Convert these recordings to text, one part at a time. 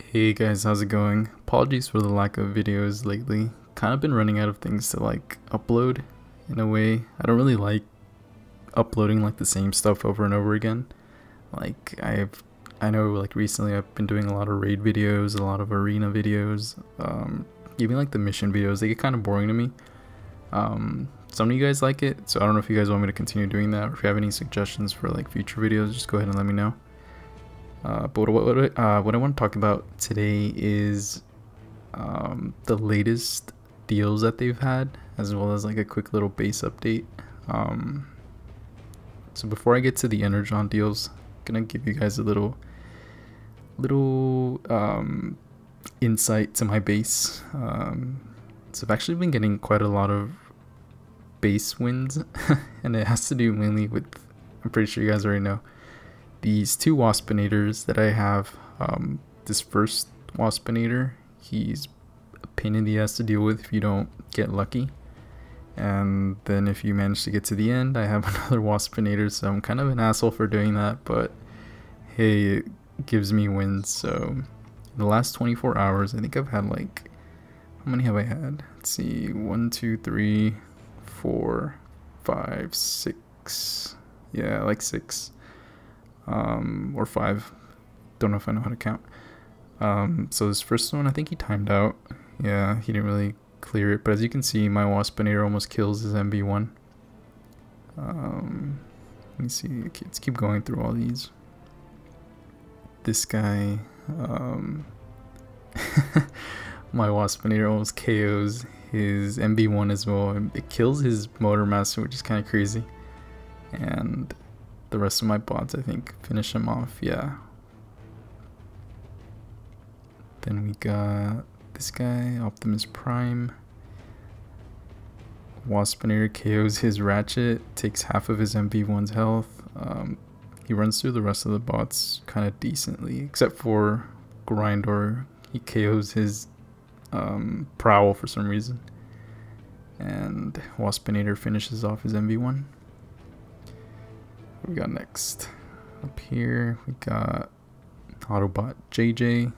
Hey guys, how's it going? Apologies for the lack of videos lately. Kind of been running out of things to upload in a way. I don't really like uploading the same stuff over and over again. I know recently I've been doing a lot of raid videos, a lot of arena videos, even the mission videos. They get kind of boring to me. Some of you guys like it, so I don't know if you guys want me to continue doing that, or if you have any suggestions for future videos, just go ahead and let me know. But what I want to talk about today is the latest deals that they've had, as well as a quick little base update. So before I get to the Energon deals, I'm gonna give you guys a little insight to my base. So I've actually been getting quite a lot of base wins, and it has to do mainly with, I'm pretty sure you guys already know, these two Waspinators that I have. This first Waspinator, he's a pain in the ass to deal with if you don't get lucky. And then if you manage to get to the end, I have another Waspinator, so I'm kind of an asshole for doing that, but hey, it gives me wins. So in the last 24 hours, I think I've had how many have I had? Let's see, 1, 2, 3, 4, 5, 6. Yeah, 6. Or 5. Don't know if I know how to count. So this first one, I think he timed out. Yeah, he didn't really clear it, but as you can see, my Waspinator almost kills his MV1. Let me see, let's keep going through all these. This guy, my Waspinator almost KOs his MV1 as well. It kills his Motor Master, which is kind of crazy. And the rest of my bots, I think, finish him off. Yeah. Then we got this guy, Optimus Prime. Waspinator KOs his Ratchet, takes half of his MV1's health. He runs through the rest of the bots kind of decently, except for Grindor. He KOs his Prowl for some reason. And Waspinator finishes off his MV1. What we got next? Up here we got Autobot JJ.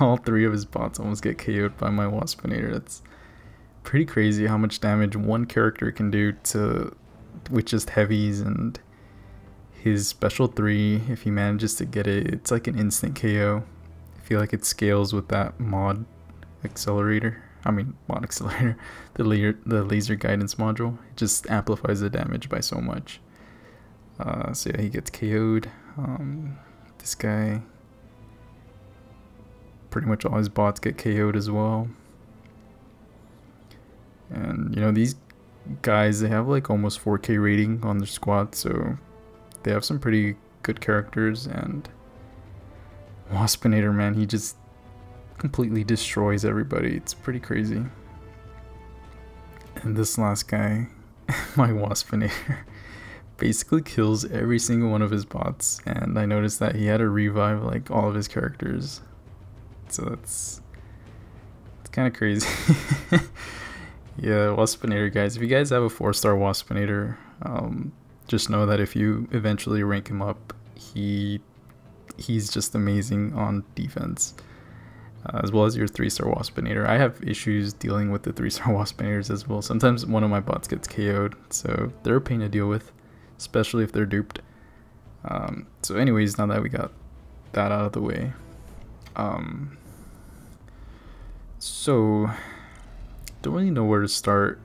All three of his bots almost get KO'd by my Waspinator. That's pretty crazy how much damage one character can do with just heavies, and his special 3, if he manages to get it, it's like an instant KO. I feel like it scales with that mod accelerator. The laser guidance module. It just amplifies the damage by so much. So yeah, he gets KO'd. This guy, pretty much all his bots get KO'd as well. And these guys, they have almost 4K rating on their squad, so they have some pretty good characters. And Waspinator, man, he just completely destroys everybody. It's pretty crazy. And this last guy, my Waspinator, basically kills every single one of his bots, and I noticed that he had to revive all of his characters, so it's kind of crazy. Yeah, Waspinator guys, if you guys have a 4-star Waspinator, just know that if you eventually rank him up, he's just amazing on defense, as well as your 3-star Waspinator. I have issues dealing with the 3-star Waspinators as well. Sometimes one of my bots gets KO'd, so they're a pain to deal with, especially if they're duped. So anyways, now that we got that out of the way, so don't really know where to start,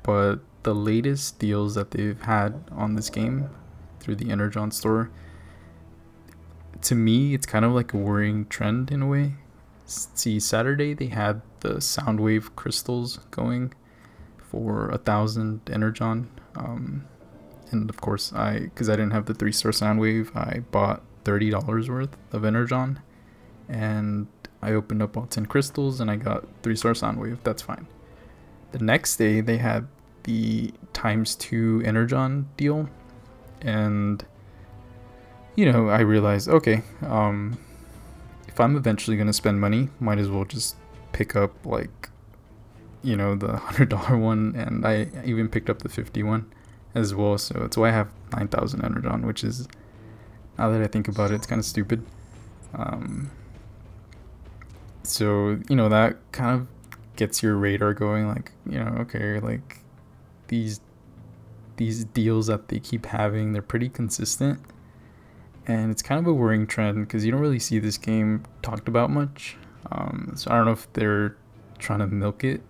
but the latest deals that they've had on this game through the Energon store, to me, it's kind of a worrying trend in a way. See, Saturday they had the Soundwave crystals going for 1,000 Energon. And of course, because I didn't have the 3-star Soundwave, I bought $30 worth of Energon, and I opened up all 10 crystals, and I got 3-star Soundwave. That's fine. The next day, they had the ×2 Energon deal, and I realized, okay, if I'm eventually gonna spend money, might as well just pick up the $100 one, and I even picked up the 50 one as well. So that's why I have 9,000 Energon, which is, now that I think about it, it's kind of stupid. So, you know, that kind of gets your radar going, like, you know, okay, like these deals that they keep having, they're pretty consistent. And it's kind of a worrying trend because you don't really see this game talked about much. So I don't know if they're trying to milk it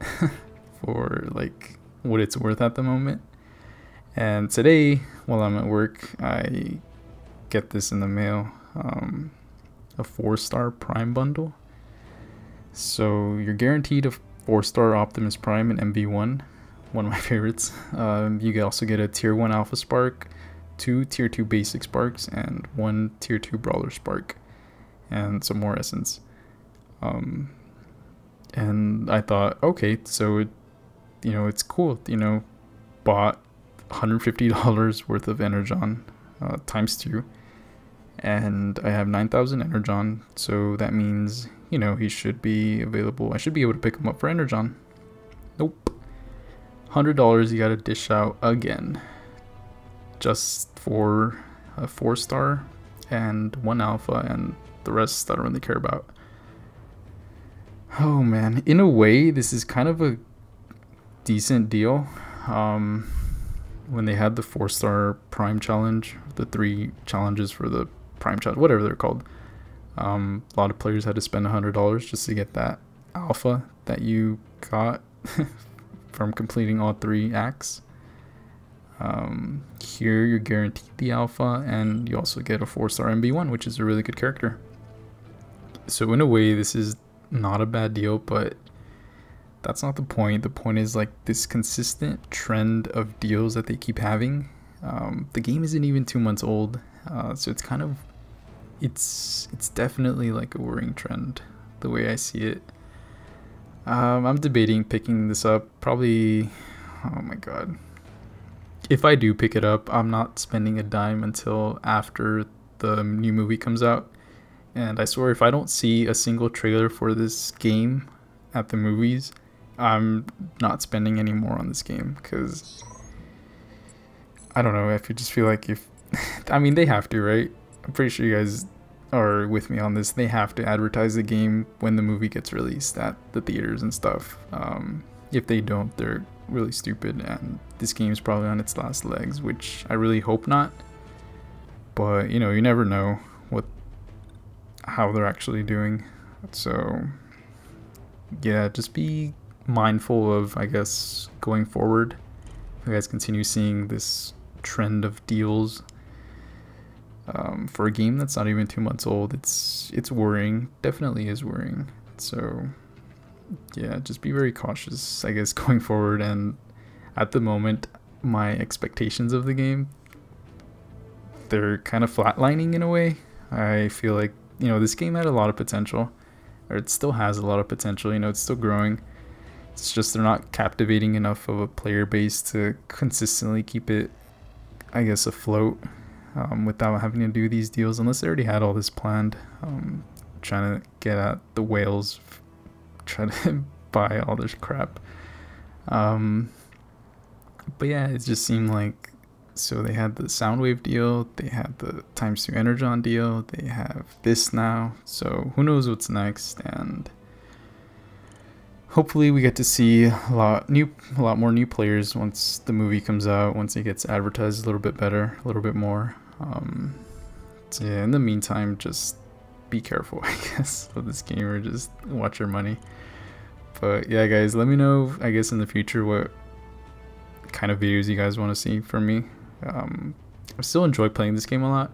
for like what it's worth at the moment. And today, while I'm at work, I get this in the mail, a 4-star Prime bundle. So you're guaranteed a 4-star Optimus Prime in MV1, one of my favorites. You also get a Tier 1 Alpha Spark, 2 Tier 2 Basic Sparks, and 1 Tier 2 Brawler Spark, and some more essence. And I thought, okay, so it, you know, it's cool. You know, bought $150 worth of Energon times 2, and I have 9,000 Energon, so that means, you know, he should be available. I should be able to pick him up for Energon. Nope. $100 you gotta dish out again, just for a 4-star and 1 alpha, and the rest I don't really care about. Oh man, in a way this is kind of a decent deal. When they had the 4-star Prime challenge, the 3 challenges for the Prime challenge, whatever they're called, a lot of players had to spend $100 just to get that alpha that you got from completing all 3 acts. Here you're guaranteed the alpha, and you also get a 4-star MV1, which is a really good character. So in a way this is not a bad deal, but that's not the point. The point is like this consistent trend of deals that they keep having. The game isn't even 2 months old, so it's kind of, it's definitely like a worrying trend the way I see it. I'm debating picking this up probably. Oh my god, if I do pick it up, I'm not spending a dime until after the new movie comes out. And I swear, if I don't see a single trailer for this game at the movies, I'm not spending any more on this game, because I don't know, if you just feel like if I mean, they have to, right? I'm pretty sure you guys are with me on this. They have to advertise the game when the movie gets released at the theaters and stuff. If they don't, they're really stupid, and this game is probably on its last legs, which I really hope not. But you know, you never know how they're actually doing. So yeah, just be mindful of, I guess, going forward, if you guys continue seeing this trend of deals for a game that's not even 2 months old. It's worrying, definitely is worrying. So yeah, just be very cautious, I guess, going forward. And at the moment, my expectations of the game, they're kind of flatlining in a way. I feel like, you know, this game had a lot of potential, or it still has a lot of potential. You know, it's still growing. It's just they're not captivating enough of a player base to consistently keep it, I guess, afloat, without having to do these deals, unless they already had all this planned. Trying to get at the whales, try to buy all this crap. But yeah, it just seemed like, so they had the Soundwave deal, they had the ×2 Energon deal, they have this now, so who knows what's next. And hopefully we get to see a lot more new players once the movie comes out, once it gets advertised a little bit better, a little bit more. So yeah, in the meantime, just be careful, I guess, of this game, or just watch your money. But yeah, guys, let me know, I guess, in the future what kind of videos you guys want to see from me. I still enjoy playing this game a lot.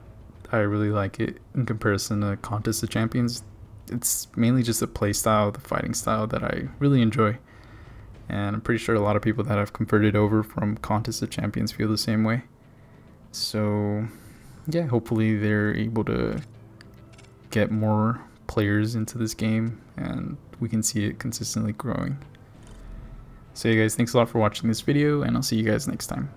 I really like it in comparison to Contest of Champions. It's mainly just the play style, the fighting style, that I really enjoy. And I'm pretty sure a lot of people that have converted over from Contest of Champions feel the same way. So yeah, hopefully they're able to get more players into this game and we can see it consistently growing. So yeah guys, thanks a lot for watching this video, and I'll see you guys next time.